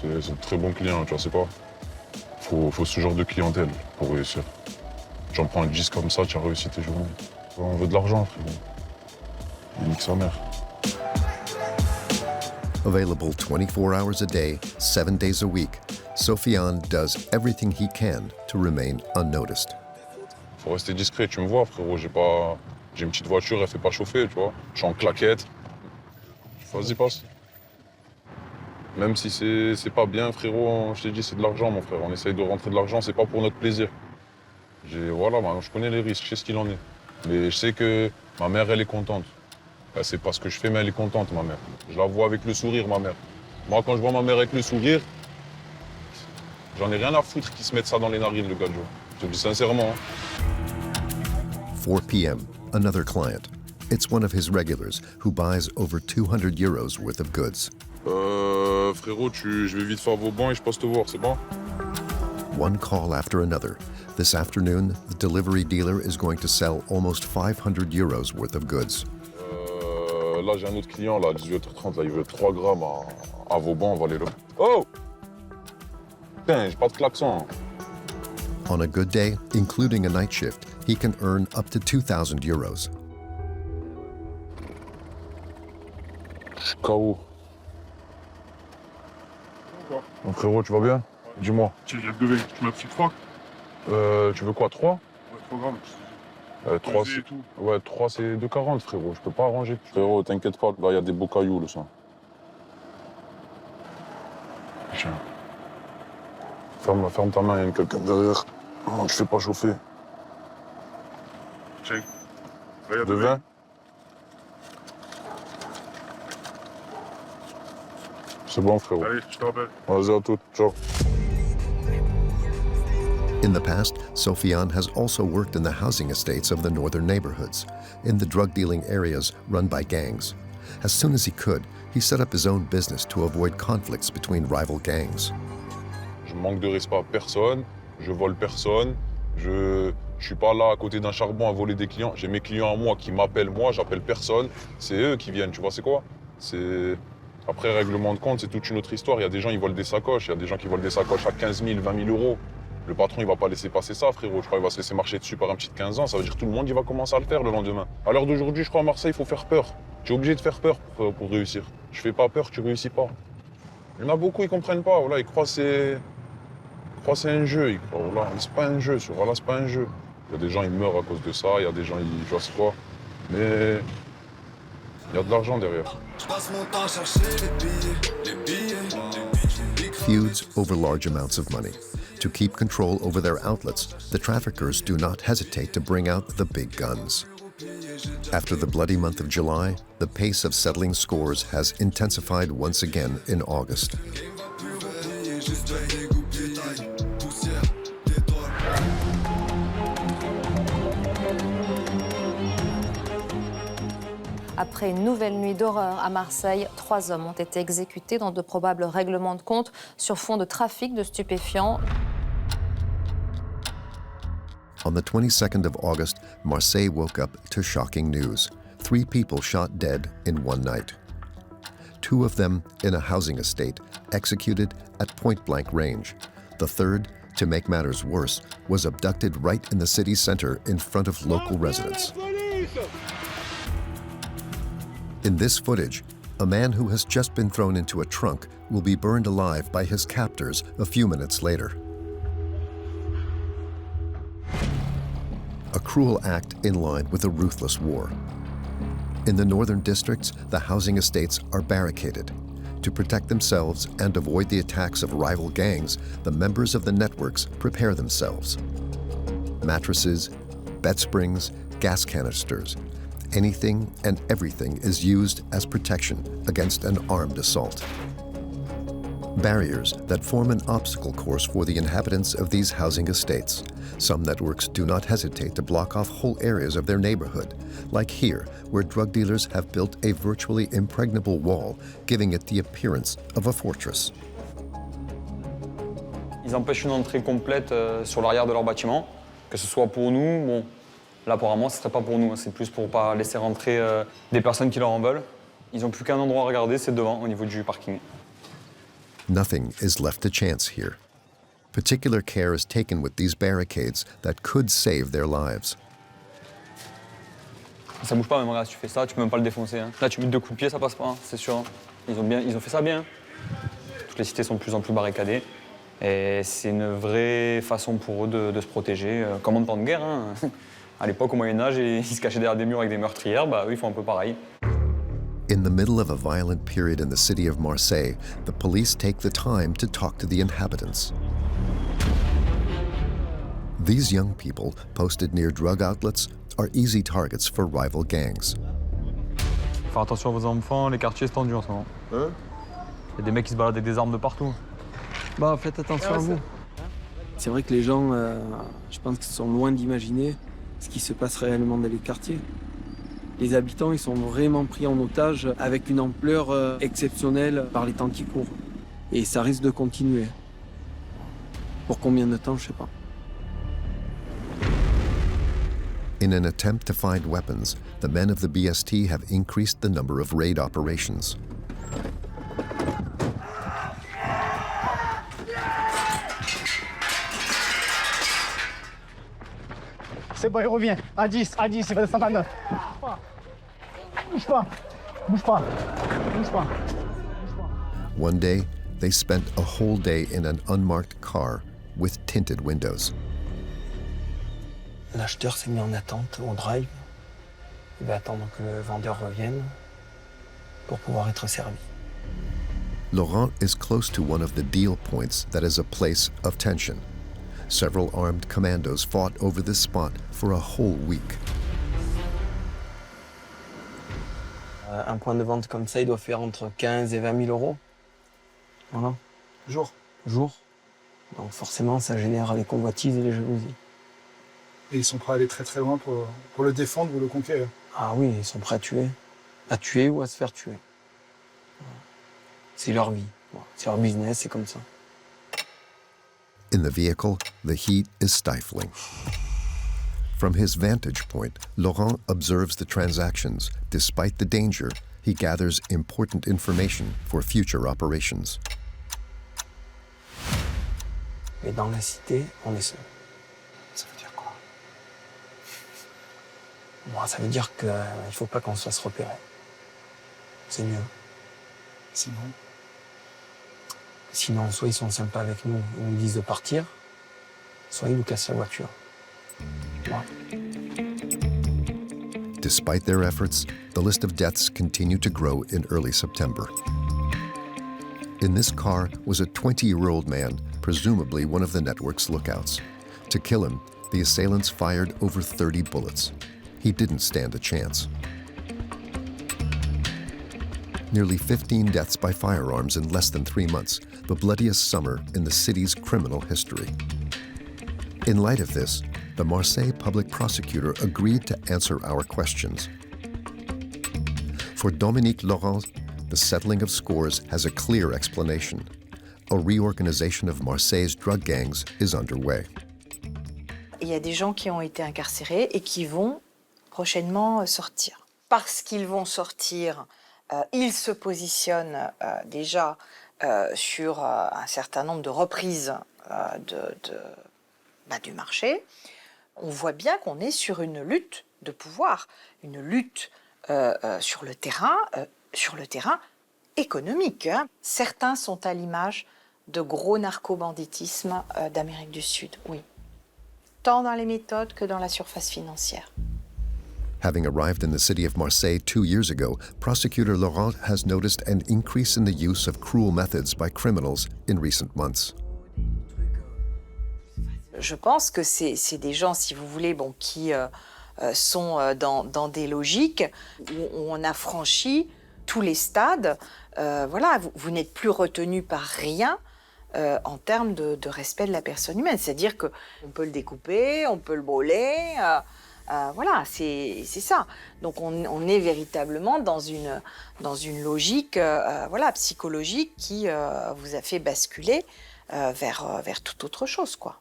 C'est de très bons clients, tu vois, c'est pas. Faut ce genre de clientèle pour réussir. J'en prends un 10 comme ça, tu as réussi tes journées. On veut de l'argent, frérot. Il nique sa mère. Available 24 hours a day, 7 days a week, Sofiane does everything he can to remain unnoticed. Faut rester discret, tu me vois, frérot. J'ai une petite voiture, elle fait pas chauffer, tu vois. Je suis en claquette. Vas-y, passe. Même si c'est pas bien, frérot, je t'ai dit, c'est de l'argent, mon frère. On essaye de rentrer de l'argent, c'est pas pour notre plaisir. Voilà, je connais les risques, je sais ce qu'il en est. Mais je sais que ma mère, elle est contente. C'est pas ce que je fais, mais elle est contente, ma mère. Je la vois avec le sourire, ma mère. Moi, quand je vois ma mère avec le sourire, j'en ai rien à foutre qu'ils se mettent ça dans les narines, le gadjo. Je te le dis sincèrement. 4 p.m., another client. It's one of his regulars who buys over 200 euros worth of goods. Frérot, je vais vite faire vos bancs et je passe te voir, c'est bon? One call after another. This afternoon, the delivery dealer is going to sell almost 500 euros worth of goods. Là, j'ai un autre client, là, à 18h30, là, il veut 3 grammes à Vauban, on va aller là. Oh! Putain, j'ai pas de klaxon. On a good day, including a night shift, he can earn up to 2,000 euros. Je suis KO. Mon frérot, tu vas bien? Dis-moi. Il y a 2 V, tu m'as pris 3? Tu veux quoi, 3? Ouais, 3 grammes. 3, ouais, 3 c'est 2,40 frérot, je peux pas arranger. Frérot, t'inquiète pas, là il y a des beaux cailloux le sang. Tiens. Ferme ta main, il y a quelqu'un derrière. Oh, je fais pas chauffer. Tiens. De 20. C'est bon frérot. Allez, je te rappelle. Vas-y à tout, ciao. In the past, Sofiane has also worked in the housing estates of the northern neighborhoods, in the drug-dealing areas run by gangs. As soon as he could, he set up his own business to avoid conflicts between rival gangs. Je manque de respect à personne, je vole personne, je suis pas là à côté d'un charbon à voler des clients. J'ai mes clients à moi qui m'appellent moi, j'appelle personne. C'est eux qui viennent, tu vois c'est quoi? C'est... Après, règlement de compte, c'est toute une autre histoire. Il y a des gens qui volent des sacoches, il y a des gens qui volent des sacoches à 15 000, 20 000 euros. Le patron, il va pas laisser passer ça, frérot. Je crois qu'il va se laisser marcher dessus par un petit de 15 ans. Ça veut dire que tout le monde, il va commencer à le faire le lendemain. À l'heure d'aujourd'hui, je crois, à Marseille, il faut faire peur. Tu es obligé de faire peur pour réussir. Je fais pas peur, tu réussis pas. Il y en a beaucoup, ils comprennent pas. Voilà, ils croient que c'est un jeu. Ils croient, voilà, c'est pas un jeu. Voilà, c'est pas un jeu. Il y a des gens, ils meurent à cause de ça. Il y a des gens, ils... Je sais quoi. Mais... il y a de l'argent derrière. Feuds over large amounts of money. To keep control over their outlets, the traffickers do not hesitate to bring out the big guns. After the bloody month of July, the pace of settling scores has intensified once again in August. Après une nouvelle nuit d'horreur à Marseille, 3 hommes ont été exécutés dans de probables règlements de compte sur fond de trafic de stupéfiants. On the 22nd of August, Marseille woke up to shocking news. 3 people shot dead in one night. 2 of them in a housing estate, executed at point-blank range. The third, to make matters worse, was abducted right in the city center in front of local residents. In this footage, a man who has just been thrown into a trunk will be burned alive by his captors a few minutes later. A cruel act in line with a ruthless war. In the northern districts, the housing estates are barricaded. To protect themselves and avoid the attacks of rival gangs, the members of the networks prepare themselves. Mattresses, bed springs, gas canisters, anything and everything is used as protection against an armed assault. Barriers that form an obstacle course for the inhabitants of these housing estates. Some networks do not hesitate to block off whole areas of their neighborhood, like here, where drug dealers have built a virtually impregnable wall, giving it the appearance of a fortress. Ils empêchent une entrée complète sur l'arrière de leur bâtiment, que ce soit pour nous, bon, là apparemment ce serait pas pour nous, c'est plus pour pas laisser rentrer des personnes qui leur en veulent. Ils n'ont plus qu'un endroit à regarder, c'est devant, au niveau du parking. Nothing is left to chance here. Particular care is taken with these barricades that could save their lives. Ça bouge pas même, regarde, si tu fais ça, tu peux même pas le défoncer. Hein. Là tu mets 2 coups de pied, ça passe pas, hein, c'est sûr. Hein. Ils ont fait ça bien. Toutes les cités sont de plus en plus barricadées. Et c'est une vraie façon pour eux de se protéger, comme en temps de guerre. Hein. À l'époque, au Moyen-Âge, ils se cachaient derrière des murs avec des meurtrières, bah eux ils font un peu pareil. In the middle of a violent period in the city of Marseille, the police take the time to talk to the inhabitants. These young people, posted near drug outlets, are easy targets for rival gangs. Faire attention à vos enfants, les quartiers c'est tendu en ce moment. Il y a des mecs qui se baladent avec des armes de partout. Bah faites attention à vous. C'est vrai que les gens, je pense qu'ils sont loin d'imaginer ce qui se passe réellement dans les quartiers. Les habitants, ils sont vraiment pris en otage avec une ampleur exceptionnelle par les temps qui courent. Et ça risque de continuer. Pour combien de temps, je sais pas. In an attempt to find weapons, the men of the BST have increased the number of raid operations. C'est bon, il revient. À 10, il va descendre à 9. Bouge pas. Bouge pas. Bouge pas. One day, they spent a whole day in an unmarked car with tinted windows. L'acheteur s'est mis en attente au drive. Il va attendre que le vendeur revienne pour pouvoir être servi. Laurent is close to one of the deal points that is a place of tension. Several armed commandos fought over this spot for a whole week. Un point de vente comme ça, il doit faire entre 15 et 20 000 euros. Voilà. Jour. Donc forcément, ça génère les convoitises et les jalousies. Et ils sont prêts à aller très très loin pour le défendre ou le conquérir. Ah oui, ils sont prêts à tuer ou à se faire tuer. C'est leur vie, c'est leur business, c'est comme ça. In the vehicle, the heat is stifling. From his vantage point, Laurent observes the transactions. Despite the danger, he gathers important information for future operations. Mais dans la cité, on est seul. Ça veut dire quoi? Bon, ça veut dire qu'il ne faut pas qu'on se fasse repérer. C'est mieux. Sinon, soit ils sont sympas avec nous, ils nous disent de partir, soit ils nous cassent la voiture. Voilà. Despite their efforts, the list of deaths continued to grow in early September. In this car was a 20-year-old man, presumably one of the network's lookouts. To kill him, the assailants fired over 30 bullets. He didn't stand a chance. Nearly 15 deaths by firearms in less than 3 months, the bloodiest summer in the city's criminal history. In light of this, the Marseille public prosecutor agreed to answer our questions. For Dominique Laurent, the settling of scores has a clear explanation. A reorganization of Marseille's drug gangs is underway. Il y a des gens qui ont été incarcérés et qui vont prochainement sortir. Parce qu'ils vont sortir, ils se positionnent déjà sur un certain nombre de reprises du marché. On voit bien qu'on est sur une lutte de pouvoir, une lutte sur le terrain économique. Hein. Certains sont à l'image de gros narco-banditisme d'Amérique du Sud, oui. Tant dans les méthodes que dans la surface financière. Having arrived in the city of Marseille 2 years ago, prosecutor Laurent has noticed an increase in the use of cruel methods by criminals in recent months. Je pense que c'est des gens, si vous voulez, qui sont dans des logiques où on a franchi tous les stades. Voilà, vous n'êtes plus retenu par rien en termes de respect de la personne humaine. C'est-à-dire qu'on peut le découper, on peut le brûler. Voilà, c'est ça. Donc on est véritablement dans une logique psychologique qui vous a fait basculer vers toute autre chose, quoi.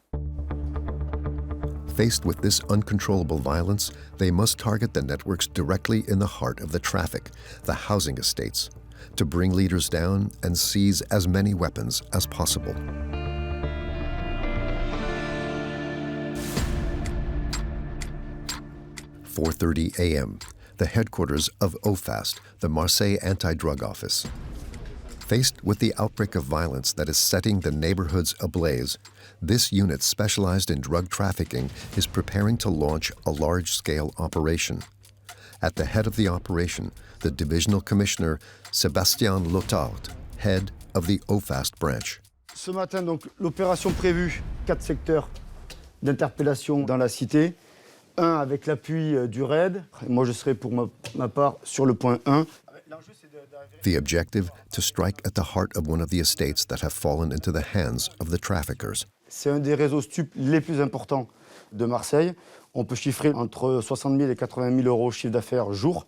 Faced with this uncontrollable violence, they must target the networks directly in the heart of the traffic, the housing estates, to bring leaders down and seize as many weapons as possible. "4:30 a.m., the headquarters of OFAST, the Marseille Anti-Drug Office. Faced with the outbreak of violence that is setting the neighborhoods ablaze, this unit specialized in drug trafficking is preparing to launch a large-scale operation. At the head of the operation, the divisional commissioner Sébastien Lotard, head of the OFAST branch. Ce matin, donc, l'opération prévue, 4 secteurs d'interpellation dans la cité. Un avec l'appui du RAID. Moi, je serai pour ma part sur le point 1. The objective, to strike at the heart of one of the estates that have fallen into the hands of the traffickers. C'est un des réseaux stup les plus importants de Marseille. On peut chiffrer entre 60 000 et 80 000 euros chiffre d'affaires jour,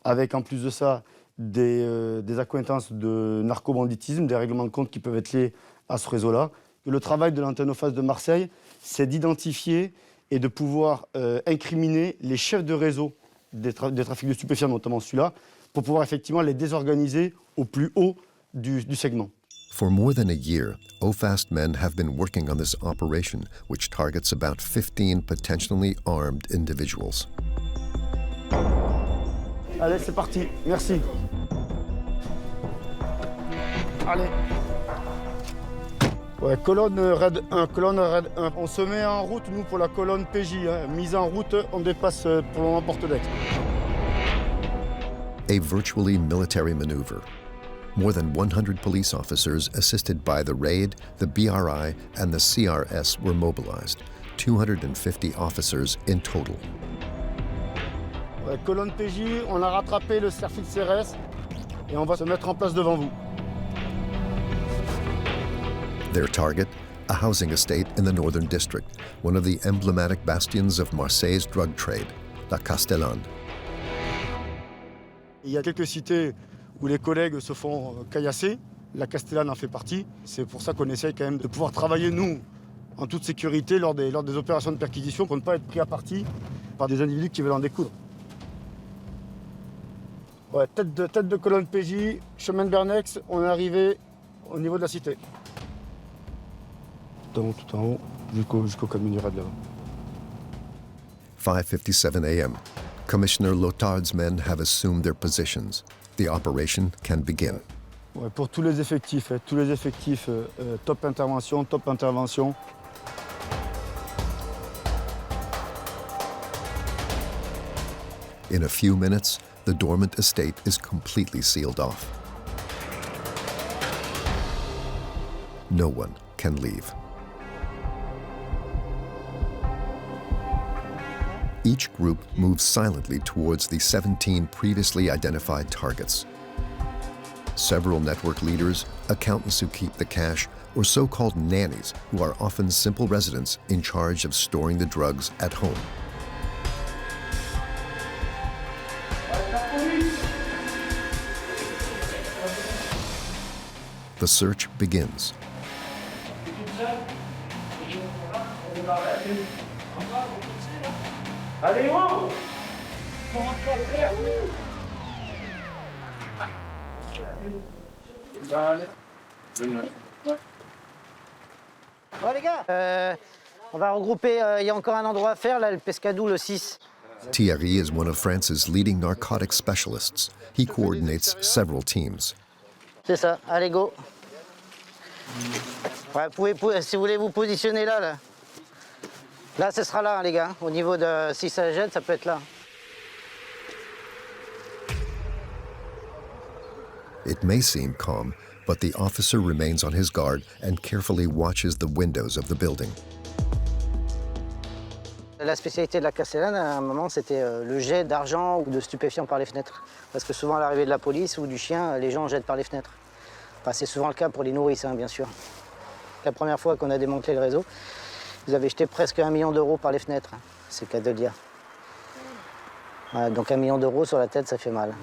avec en plus de ça des accointances de narcobanditisme, des règlements de compte qui peuvent être liés à ce réseau-là. Le travail de l'antenne OFAST de Marseille, c'est d'identifier et de pouvoir incriminer les chefs de réseau des trafics de stupéfiants, notamment celui-là, pour pouvoir effectivement les désorganiser au plus haut du segment. For more than a year, OFAST men have been working on this operation, which targets about 15 potentially armed individuals. Allez, c'est parti. Merci. Allez. Ouais, colonne raid 1, colonne raid 1. On se met en route, nous, pour la colonne PJ. Hein. Mise en route, on dépasse pour le moment Porte-d'Aix. A virtually military maneuver. More than 100 police officers assisted by the RAID, the BRI, and the CRS were mobilized. 250 officers in total. Ouais, colonne PJ, on a rattrapé le service CRS et on va se mettre en place devant vous. Their target, a housing estate in the Northern District, one of the emblematic bastions of Marseille's drug trade, La Castellane. Il y a quelques cités où les collègues se font caillasser. La Castellane en fait partie. C'est pour ça qu'on essaye quand même de pouvoir travailler, nous, en toute sécurité lors des opérations de perquisition pour ne pas être pris à partie par des individus qui veulent en découdre. Ouais, tête de colonne PJ, chemin de Bernex, on est arrivé au niveau de la cité. Tout en haut, jusqu'au camion raid là-bas. 5:57 a.m. Commissioner Lotard's men have assumed their positions. The operation can begin. Ouais, pour tous les effectifs, top intervention. In a few minutes, the dormant estate is completely sealed off. No one can leave. Each group moves silently towards the 17 previously identified targets. Several network leaders, accountants who keep the cash, or so-called nannies, who are often simple residents in charge of storing the drugs at home. The search begins. Allez, wow! Oh les gars, on va regrouper, il y a encore un endroit à faire, là, le Pescadou, le 6. Thierry is one of France's leading narcotics specialists. He coordinates several teams. C'est ça, allez go. Ouais, vous pouvez, si vous voulez vous positionner là. Là, ce sera là, hein, les gars. Au niveau de... Si ça jette, ça peut être là. It may seem calm, but the officer remains on his guard and carefully watches the windows of the building. La spécialité de la Castellane, à un moment, c'était le jet d'argent ou de stupéfiants par les fenêtres. Parce que souvent, à l'arrivée de la police ou du chien, les gens jettent par les fenêtres. Enfin, c'est souvent le cas pour les nourrices, hein, bien sûr. La première fois qu'on a démantelé le réseau, vous avez jeté presque 1 million d'euros par les fenêtres. C'est le cas de le dire. Voilà, donc 1 million d'euros sur la tête, ça fait mal.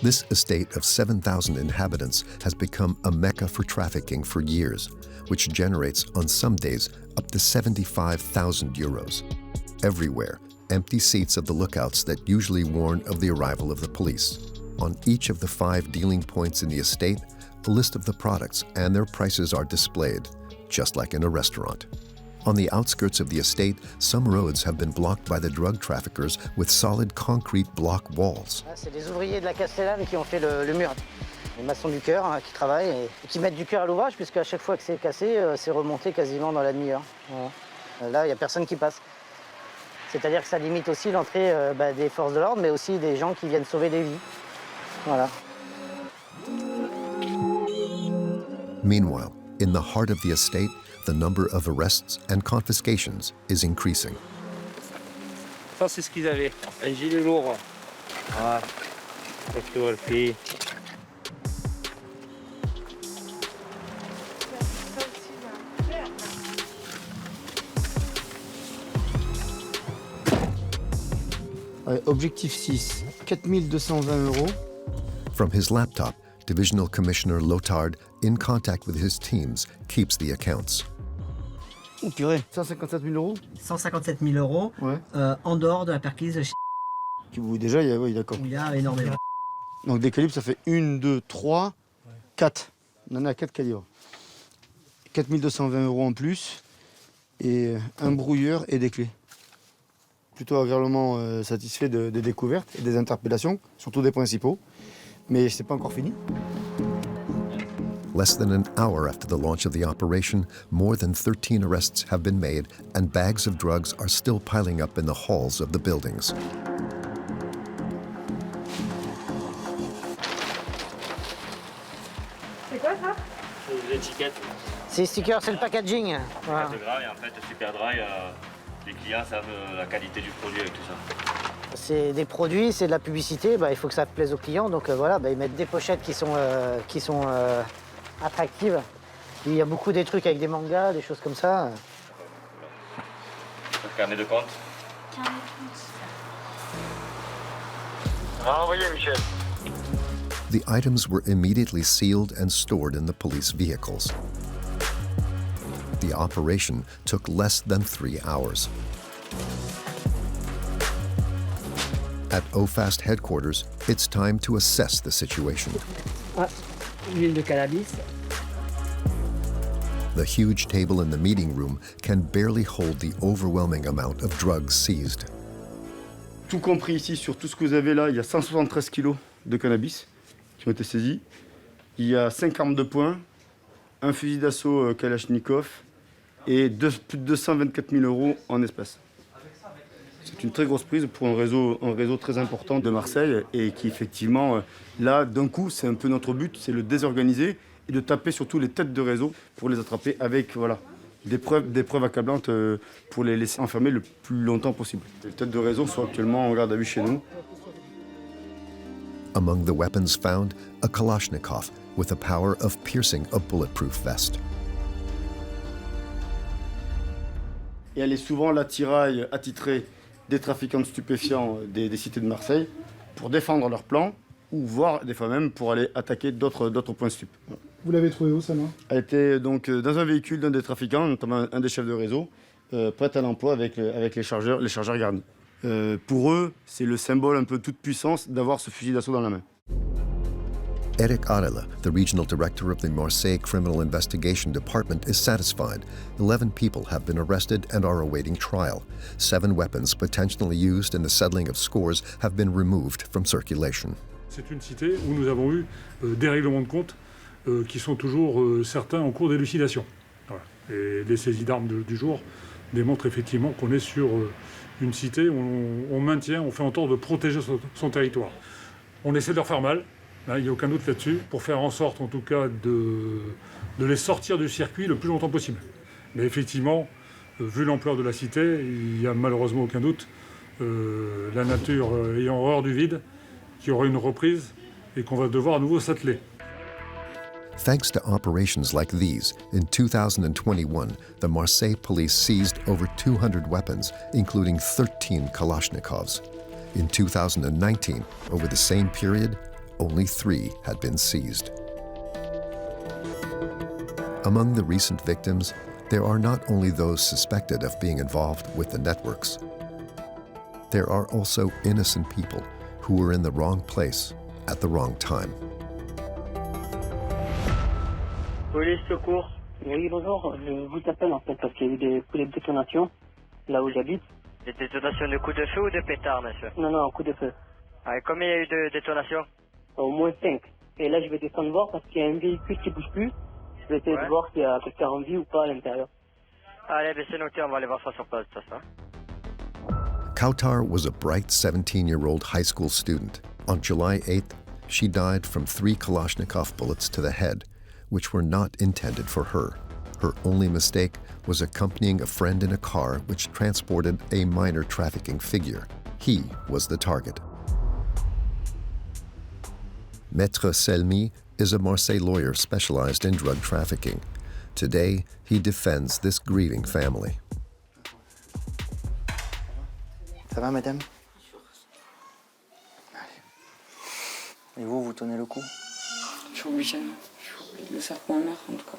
This estate of 7,000 inhabitants has become a mecca for trafficking for years, which generates, on some days, up to 75,000 euros. Everywhere, empty seats of the lookouts that usually warn of the arrival of the police. On each of the 5 dealing points in the estate, a list of the products and their prices are displayed, just like in a restaurant. On the outskirts of the estate, some roads have been blocked by the drug traffickers with solid concrete block walls. C'est les ouvriers de la Castellane qui ont fait le mur. Les maçons du cœur hein, qui travaillent et qui mettent du cœur à l'ouvrage, puisque à chaque fois que c'est cassé, c'est remonté quasiment dans la demi-heure. Voilà. Là, il n'y a personne qui passe. C'est-à-dire que ça limite aussi l'entrée des forces de l'ordre, mais aussi des gens qui viennent sauver des vies. Voilà. Meanwhile, in the heart of the estate, the number of arrests and confiscations is increasing. Ça, c'est ce qu'ils avaient. Un gilet lourd. Voilà. Avec le walkie. Objectif 6, 4220 euros. From his laptop, Divisional Commissioner Lotard, in contact with his teams, keeps the accounts. Oh purée, 157 000 euros 157 000 euros ouais. En dehors de la perquise. Déjà, oui, d'accord. Il y a énormément. Donc des calibres, ça fait 1, 2, 3, 4. On en a 4 calibres. 4220 € en plus, et un brouilleur et des clés. Plutôt agréablement satisfait des découvertes et des interpellations, surtout des principaux. Mais c'est pas encore fini. Less than an hour after the launch of the operation, more than 13 arrests have been made and bags of drugs are still piling up in the halls of the buildings. C'est quoi ça? C'est des étiquettes. Ces stickers, c'est le packaging. Voilà. De gras et en fait, Super Dry, les clients savent la qualité du produit avec tout ça. C'est des produits, c'est de la publicité, il faut que ça plaise aux clients. Donc voilà, ils mettent des pochettes qui sont attractives. Il y a beaucoup des trucs avec des mangas, des choses comme ça. Le carnet de compte. Envoyez, Michel. The items were immediately sealed and stored in the police vehicles. The operation took less than 3 hours. At OFAST headquarters, it's time to assess the situation. L'huile de cannabis. The huge table in the meeting room can barely hold the overwhelming amount of drugs seized. Tout compris ici, sur tout ce que vous avez là, il y a 173 kilos de cannabis qui ont été saisis. Il y a 5 armes de poing, un fusil d'assaut Kalachnikov et plus de 224 000 € en espèces. C'est une très grosse prise pour un réseau très important de Marseille et qui effectivement, là, d'un coup, c'est un peu notre but, c'est le désorganiser et de taper surtout les têtes de réseau pour les attraper avec des preuves accablantes pour les laisser enfermer le plus longtemps possible. Les têtes de réseau sont actuellement en garde à vue chez nous. Among the weapons found, a Kalashnikov with the power of piercing a bulletproof vest. Et elle est souvent l'attirail attitré des trafiquants de stupéfiants des cités de Marseille pour défendre leur plan ou voire des fois même pour aller attaquer d'autres points stup. Vous l'avez trouvé où, ça, non? Elle était donc dans un véhicule d'un des trafiquants, notamment un des chefs de réseau, prête à l'emploi avec les chargeurs garnis. Pour eux, c'est le symbole un peu de toute puissance d'avoir ce fusil d'assaut dans la main. Eric Arela, the regional director of the Marseille Criminal Investigation Department, is satisfied. 11 people have been arrested and are awaiting trial. 7 weapons potentially used in the settling of scores have been removed from circulation. C'est une cité où nous avons eu des règlements de compte qui sont toujours certains en cours d'élucidation. Voilà. Et les saisies d'armes du jour démontrent effectivement qu'on est sur une cité où on maintient, on fait en sorte de protéger son territoire. On essaie de leur faire mal, il n'y a aucun doute là-dessus, pour faire en sorte en tout cas de les sortir du circuit le plus longtemps possible. Mais effectivement, vu l'ampleur de la cité, il n'y a malheureusement aucun doute, la nature ayant horreur du vide, qu'il y aura une reprise et qu'on va devoir à nouveau s'atteler. Thanks to operations like these, in 2021, the Marseille police seized over 200 weapons, including 13 Kalashnikovs. In 2019, over the same period, only 3 had been seized. Among the recent victims, there are not only those suspected of being involved with the networks. There are also innocent people who were in the wrong place at the wrong time. Police secours. Oui, bonjour. Je vous appelle en fait parce qu'il y a eu des détonations là où j'habite. Des détonations de coups de feu ou de pétards, monsieur? Non, coup de feu. Ah, et combien il y a eu de détonations? Au moins 5. Et là, je vais descendre voir parce qu'il y a un véhicule qui bouge plus. Je vais essayer de voir s'il y a quelqu'un en vie ou pas à l'intérieur. Allez, c'est noté, on va aller voir ça sur place, de toute façon. Kautar was a bright 17-year-old high school student. On July 8th, she died from 3 Kalashnikov bullets to the head, which were not intended for her. Her only mistake was accompanying a friend in a car which transported a minor trafficking figure. He was the target. Maître Selmi is a Marseille lawyer specialized in drug trafficking. Today, he defends this grieving family. Ça va, madame? Et vous tenez le coup? Je suis obligée de le faire pour ma mère, en tout cas.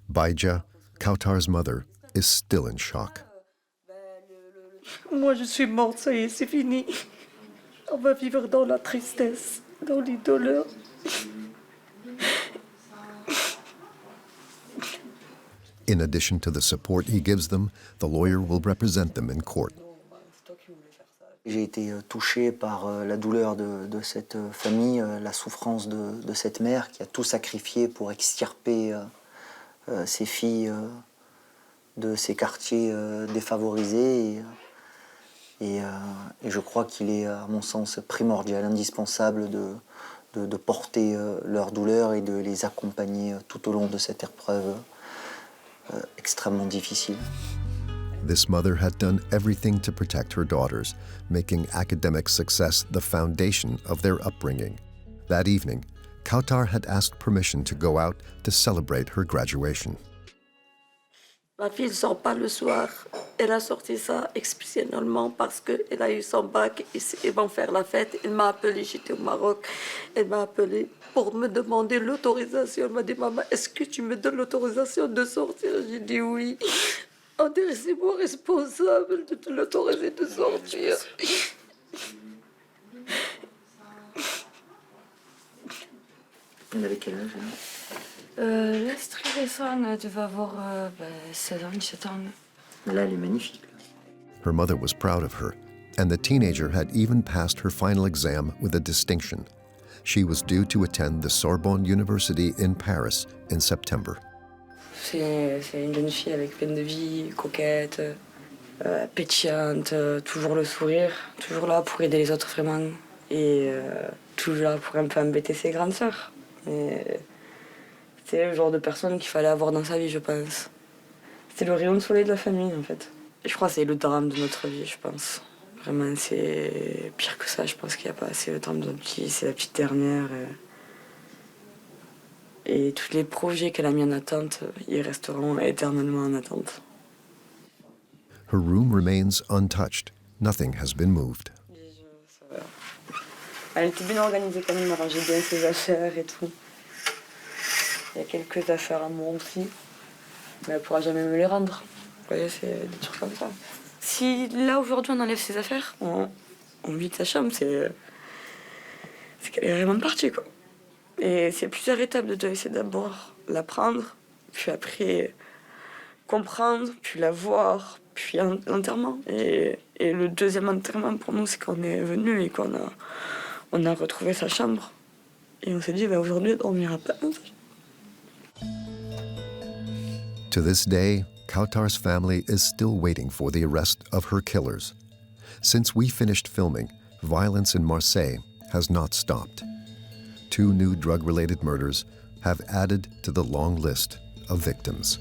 Baija, Kautar's mother, is still in shock. Moi, je suis morte, ça y est, c'est fini. On va vivre dans la tristesse, dans les douleurs. In addition to the support he gives them, the lawyer will represent them in court. J'ai été touché par la douleur de cette famille, la souffrance de cette mère qui a tout sacrifié pour extirper ses filles de ces quartiers défavorisés. Et je crois qu'il est, à mon sens, primordial, indispensable de porter leur douleur et de les accompagner tout au long de cette épreuve extrêmement difficile. This mother had done everything to protect her daughters, making academic success the foundation of their upbringing. That evening, Kautar had asked permission to go out to celebrate her graduation. Ma fille ne sort pas le soir. Elle a sorti ça exceptionnellement parce qu'elle a eu son bac et ils vont faire la fête. Elle m'a appelé, j'étais au Maroc. Elle m'a appelé pour me demander l'autorisation. Elle m'a dit, maman, est-ce que tu me donnes l'autorisation de sortir? J'ai dit oui. On dirait c'est moi responsable de te l'autoriser de sortir. Elle avait quel âge La très récente, elle devait avoir 16 ans, 17 ans. Là, elle est magnifique. Her mother was proud of her, and the teenager had even passed her final exam with a distinction. She was due to attend the Sorbonne University in Paris in September. C'est une jeune fille avec pleine de vie, coquette, pétillante, toujours le sourire, toujours là pour aider les autres vraiment, et toujours là pour un peu embêter ses grandes sœurs. C'est le genre de personne qu'il fallait avoir dans sa vie, je pense. C'est le rayon de soleil de la famille, en fait. Et je crois que c'est le drame de notre vie, je pense. Vraiment, c'est pire que ça, je pense qu'il n'y a pas assez. Le drame de notre petit, c'est la petite dernière. Et tous les projets qu'elle a mis en attente, ils resteront éternellement en attente. Her room remains untouched. Nothing has been moved. Elle était bien organisée quand même, elle rangeait bien ses affaires et tout. Il y a quelques affaires à moi aussi, mais elle ne pourra jamais me les rendre. Vous voyez, c'est des trucs comme ça. Si là aujourd'hui on enlève ses affaires, on vide sa chambre, c'est qu'elle est vraiment partie, quoi. Et c'est plusieurs étapes de deuil. C'est d'abord la prendre, puis après comprendre, puis la voir, puis l'enterrement. Et le deuxième enterrement pour nous, c'est quand on est venu et qu'on a retrouvé sa chambre. Et on s'est dit, aujourd'hui, on dormira pas. To this day, Kautar's family is still waiting for the arrest of her killers. Since we finished filming, violence in Marseille has not stopped. 2 new drug-related murders have added to the long list of victims.